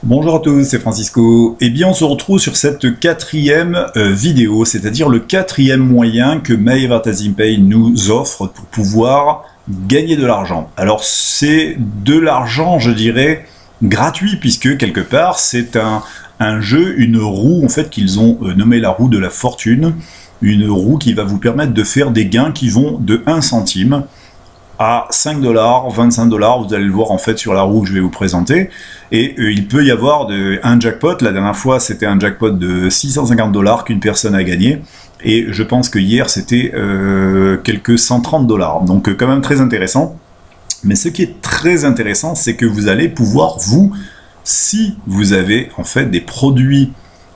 Bonjour à tous, c'est Francisco. Eh bien, on se retrouve sur cette quatrième vidéo, c'est-à-dire le quatrième moyen que My Advertising Pay nous offre pour pouvoir gagner de l'argent. Alors, c'est de l'argent, je dirais, gratuit, puisque quelque part, c'est un jeu, une roue, en fait, qu'ils ont nommé la roue de la fortune, une roue qui va vous permettre de faire des gains qui vont de 1 centime à 5 $, 25 $, vous allez le voir en fait sur la roue que je vais vous présenter, et il peut y avoir un jackpot. La dernière fois c'était un jackpot de 650 $ qu'une personne a gagné, et je pense que hier c'était quelques 130 $, donc quand même très intéressant. Mais ce qui est très intéressant, c'est que vous allez pouvoir, vous, si vous avez en fait des produits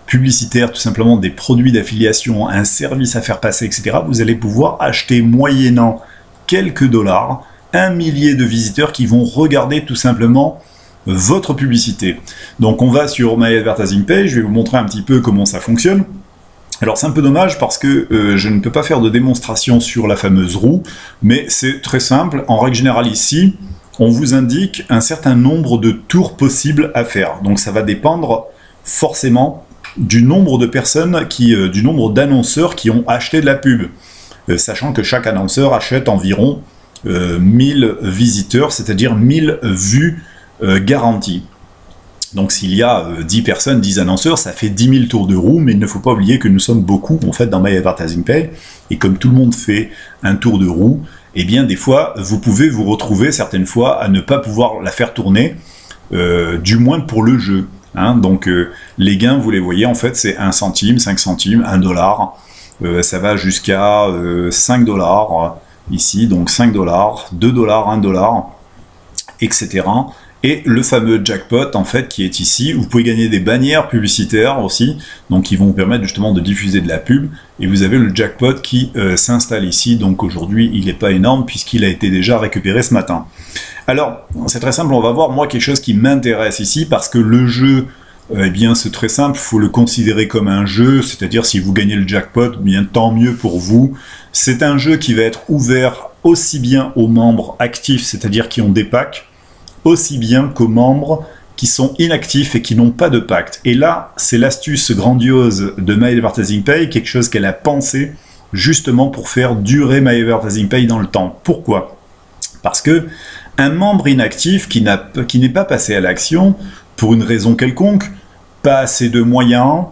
publicitaires, tout simplement des produits d'affiliation, un service à faire passer, etc., vous allez pouvoir acheter moyennant quelques dollars, un millier de visiteurs qui vont regarder tout simplement votre publicité. Donc on va sur My Advertising Page, je vais vous montrer un petit peu comment ça fonctionne. Alors c'est un peu dommage parce que je ne peux pas faire de démonstration sur la fameuse roue, mais c'est très simple. En règle générale ici, on vous indique un certain nombre de tours possibles à faire. Donc ça va dépendre forcément du nombre de personnes, du nombre d'annonceurs qui ont acheté de la pub. Sachant que chaque annonceur achète environ 1000 visiteurs, c'est-à-dire 1000 vues garanties. Donc s'il y a 10 personnes, 10 annonceurs, ça fait 10 000 tours de roue, mais il ne faut pas oublier que nous sommes beaucoup en fait dans My Advertising Pay, et comme tout le monde fait un tour de roue, eh bien des fois vous pouvez vous retrouver certaines fois à ne pas pouvoir la faire tourner, du moins pour le jeu. Hein. Donc les gains, vous les voyez, en fait c'est 1 centime, 5 centimes, 1 $. Ça va jusqu'à 5 $ ici, donc 5 $, 2 $, 1 $, etc. Et le fameux jackpot, en fait, qui est ici. Vous pouvez gagner des bannières publicitaires aussi, donc qui vont vous permettre justement de diffuser de la pub. Et vous avez le jackpot qui s'installe ici, donc aujourd'hui il n'est pas énorme puisqu'il a été déjà récupéré ce matin. Alors, c'est très simple, on va voir moi quelque chose qui m'intéresse ici, parce que le jeu, eh bien c'est très simple, il faut le considérer comme un jeu, c'est-à-dire si vous gagnez le jackpot, bien tant mieux pour vous. C'est un jeu qui va être ouvert aussi bien aux membres actifs, c'est-à-dire qui ont des packs, aussi bien qu'aux membres qui sont inactifs et qui n'ont pas de pacte. Et là, c'est l'astuce grandiose de My Advertising Pay, quelque chose qu'elle a pensé justement pour faire durer My Advertising Pay dans le temps. Pourquoi? Parce que un membre inactif qui n'est pas passé à l'action, pour une raison quelconque, pas assez de moyens,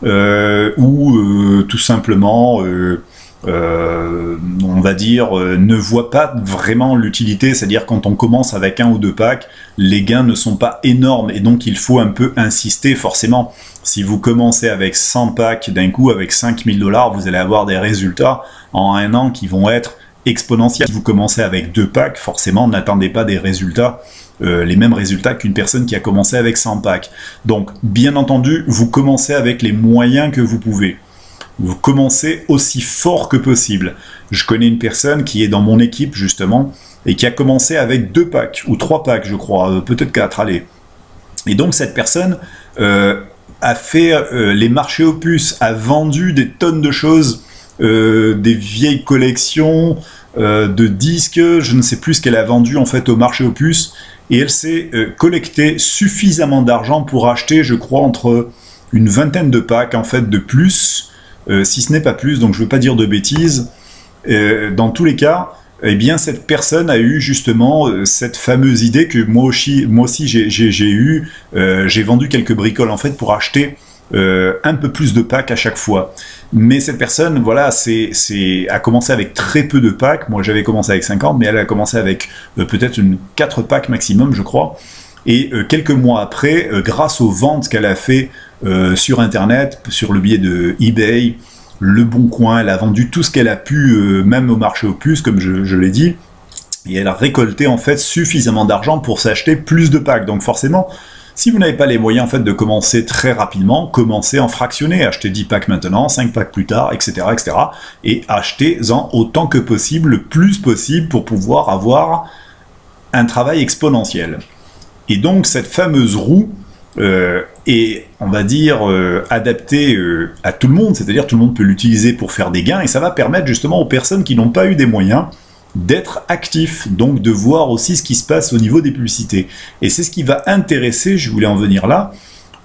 ou tout simplement, on va dire, ne voit pas vraiment l'utilité, c'est-à-dire quand on commence avec 1 ou 2 packs, les gains ne sont pas énormes, et donc il faut un peu insister forcément. Si vous commencez avec 100 packs d'un coup, avec 5000 $, vous allez avoir des résultats en 1 an qui vont être exponentiels. Si vous commencez avec 2 packs, forcément, n'attendez pas des résultats, les mêmes résultats qu'une personne qui a commencé avec 100 packs. Donc, bien entendu, vous commencez avec les moyens que vous pouvez. Vous commencez aussi fort que possible. Je connais une personne qui est dans mon équipe, justement, et qui a commencé avec 2 packs, ou 3 packs, je crois, peut-être 4, allez. Et donc, cette personne a fait les marchés aux puces, a vendu des tonnes de choses, des vieilles collections de disques, je ne sais plus ce qu'elle a vendu, en fait, au marché aux puces, et elle s'est collecté suffisamment d'argent pour acheter, je crois, entre une vingtaine de packs, en fait, de plus, si ce n'est pas plus, donc je ne veux pas dire de bêtises. Dans tous les cas, eh bien, cette personne a eu justement cette fameuse idée que moi aussi j'ai eu, j'ai vendu quelques bricoles, en fait, pour acheter un peu plus de packs à chaque fois. Mais cette personne, voilà, a commencé avec très peu de packs. Moi, j'avais commencé avec 50, mais elle a commencé avec peut-être 4 packs maximum, je crois. Et quelques mois après, grâce aux ventes qu'elle a fait sur Internet, sur le biais de eBay, Le Bon Coin, elle a vendu tout ce qu'elle a pu, même au marché aux puces, comme je l'ai dit. Et elle a récolté, en fait, suffisamment d'argent pour s'acheter plus de packs. Donc forcément, si vous n'avez pas les moyens en fait, de commencer très rapidement, commencez en fractionné, achetez 10 packs maintenant, 5 packs plus tard, etc. etc. et achetez-en autant que possible, le plus possible, pour pouvoir avoir un travail exponentiel. Et donc cette fameuse roue est, on va dire, adaptée à tout le monde, c'est-à-dire tout le monde peut l'utiliser pour faire des gains, et ça va permettre justement aux personnes qui n'ont pas eu des moyens d'être actif, donc de voir aussi ce qui se passe au niveau des publicités. Et c'est ce qui va intéresser, je voulais en venir là,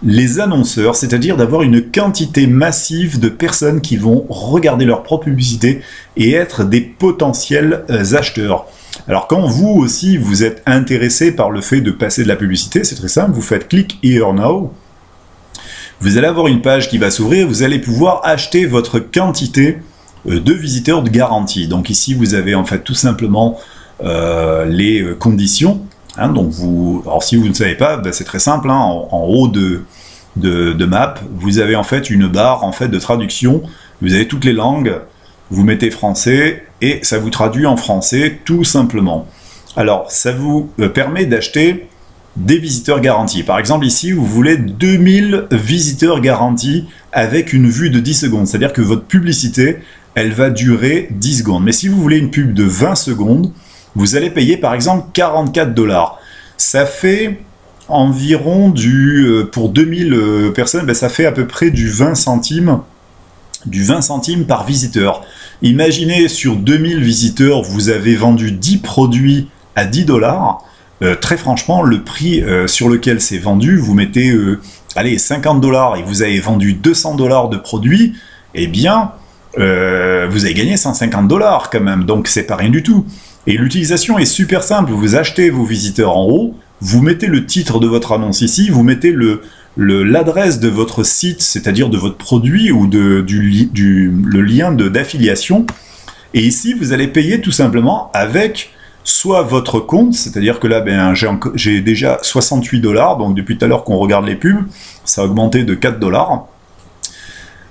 les annonceurs, c'est-à-dire d'avoir une quantité massive de personnes qui vont regarder leur propre publicité et être des potentiels acheteurs. Alors quand vous aussi vous êtes intéressé par le fait de passer de la publicité, c'est très simple, vous faites click here now, vous allez avoir une page qui va s'ouvrir, vous allez pouvoir acheter votre quantité de visiteurs de garantie. Donc ici vous avez en fait tout simplement les conditions. Hein, donc alors si vous ne savez pas, ben c'est très simple, hein, en haut de map, vous avez en fait une barre en fait de traduction, vous avez toutes les langues, vous mettez français et ça vous traduit en français tout simplement. Alors ça vous permet d'acheter des visiteurs garantis. Par exemple ici vous voulez 2000 visiteurs garantis avec une vue de 10 secondes, c'est-à-dire que votre publicité elle va durer 10 secondes. Mais si vous voulez une pub de 20 secondes, vous allez payer par exemple 44 $. Ça fait environ pour 2000 personnes, ben ça fait à peu près du 20 centimes par visiteur. Imaginez sur 2000 visiteurs, vous avez vendu 10 produits à 10 $. Très franchement, le prix sur lequel c'est vendu, vous mettez allez, 50 $ et vous avez vendu 200 $ de produits, eh bien, vous avez gagné 150 $ quand même, donc c'est pas rien du tout. Et l'utilisation est super simple, vous achetez vos visiteurs en haut, vous mettez le titre de votre annonce ici, vous mettez l'adresse de votre site, c'est-à-dire de votre produit ou le lien d'affiliation, et ici vous allez payer tout simplement avec soit votre compte, c'est-à-dire que là ben, j'ai déjà 68 $, donc depuis tout à l'heure qu'on regarde les pubs, ça a augmenté de 4 $.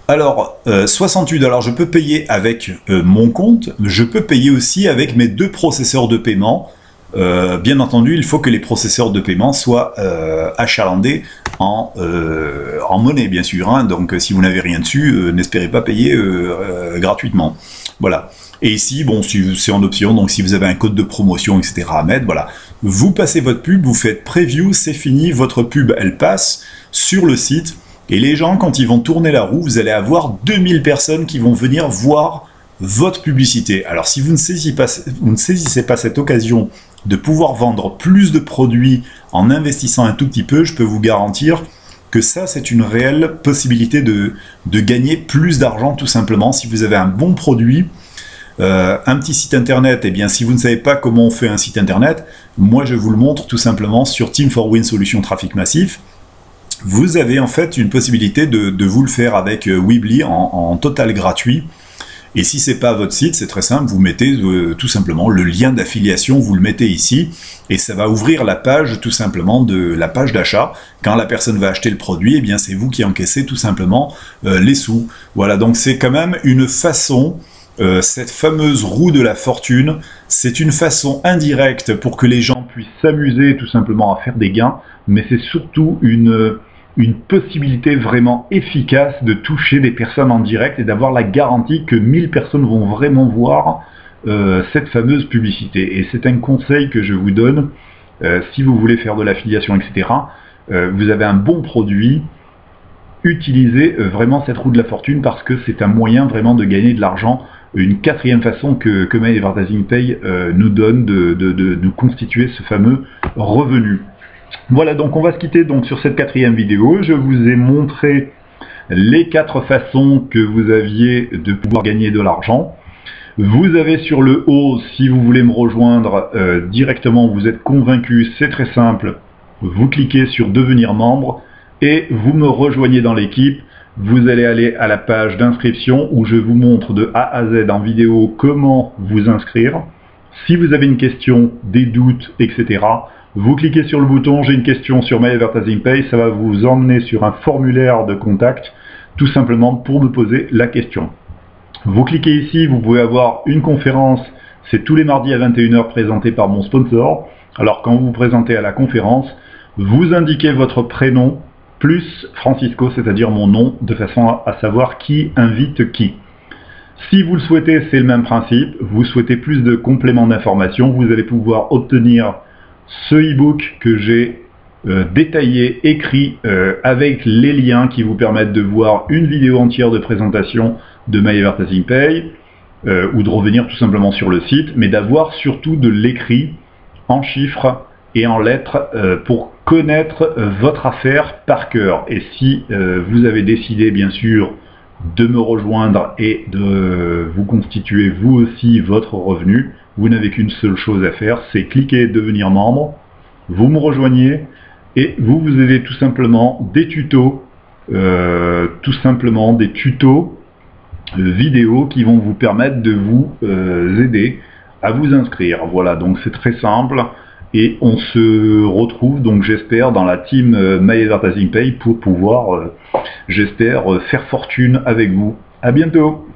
Alors, 68 $, je peux payer avec mon compte, je peux payer aussi avec mes 2 processeurs de paiement. Bien entendu, il faut que les processeurs de paiement soient achalandés en monnaie, bien sûr. Hein. Donc, si vous n'avez rien dessus, n'espérez pas payer gratuitement. Voilà. Et ici, bon, c'est en option, donc si vous avez un code de promotion, etc. à mettre, voilà. Vous passez votre pub, vous faites preview, c'est fini, votre pub, elle passe sur le site. Et les gens, quand ils vont tourner la roue, vous allez avoir 2000 personnes qui vont venir voir votre publicité. Alors si vous ne saisissez pas cette occasion de pouvoir vendre plus de produits en investissant un tout petit peu, je peux vous garantir que ça, c'est une réelle possibilité de gagner plus d'argent tout simplement. Si vous avez un bon produit, un petit site internet, eh bien si vous ne savez pas comment on fait un site internet, moi je vous le montre tout simplement sur Team4Win Solutions Trafic Massif. Vous avez en fait une possibilité de vous le faire avec Weebly en total gratuit. Et si c'est pas votre site, c'est très simple, vous mettez tout simplement le lien d'affiliation, vous le mettez ici, et ça va ouvrir la page tout simplement de la page d'achat. Quand la personne va acheter le produit, eh bien c'est vous qui encaissez tout simplement les sous. Voilà, donc c'est quand même une façon, cette fameuse roue de la fortune, c'est une façon indirecte pour que les gens puissent s'amuser tout simplement à faire des gains, mais c'est surtout une possibilité vraiment efficace de toucher des personnes en direct et d'avoir la garantie que 1000 personnes vont vraiment voir cette fameuse publicité. Et c'est un conseil que je vous donne, si vous voulez faire de l'affiliation, etc., vous avez un bon produit, utilisez vraiment cette roue de la fortune parce que c'est un moyen vraiment de gagner de l'argent. Une quatrième façon que My Advertising Pay nous donne de constituer ce fameux revenu. Voilà, donc on va se quitter donc sur cette 4e vidéo. Je vous ai montré les 4 façons que vous aviez de pouvoir gagner de l'argent. Vous avez sur le haut, si vous voulez me rejoindre directement, vous êtes convaincu, c'est très simple. Vous cliquez sur devenir membre et vous me rejoignez dans l'équipe. Vous allez aller à la page d'inscription où je vous montre de A à Z en vidéo comment vous inscrire. Si vous avez une question, des doutes, etc., vous cliquez sur le bouton « J'ai une question sur My Advertising Pay », ça va vous emmener sur un formulaire de contact, tout simplement pour me poser la question. Vous cliquez ici, vous pouvez avoir une conférence, c'est tous les mardis à 21 h présenté par mon sponsor. Alors quand vous vous présentez à la conférence, vous indiquez votre prénom plus Francisco, c'est-à-dire mon nom, de façon à savoir qui invite qui. Si vous le souhaitez, c'est le même principe. Vous souhaitez plus de compléments d'information, vous allez pouvoir obtenir ce e-book que j'ai détaillé, écrit avec les liens qui vous permettent de voir une vidéo entière de présentation de My Advertising Pay. ou de revenir tout simplement sur le site, mais d'avoir surtout de l'écrit en chiffres et en lettres pour connaître votre affaire par cœur. Et si vous avez décidé bien sûr de me rejoindre et de vous constituer vous aussi votre revenu, vous n'avez qu'une seule chose à faire, c'est cliquer devenir membre, vous me rejoignez et vous avez tout simplement des tutos, vidéos qui vont vous permettre de vous aider à vous inscrire. Voilà, donc c'est très simple et on se retrouve donc j'espère dans la team My Advertising Pay pour pouvoir j'espère faire fortune avec vous. À bientôt.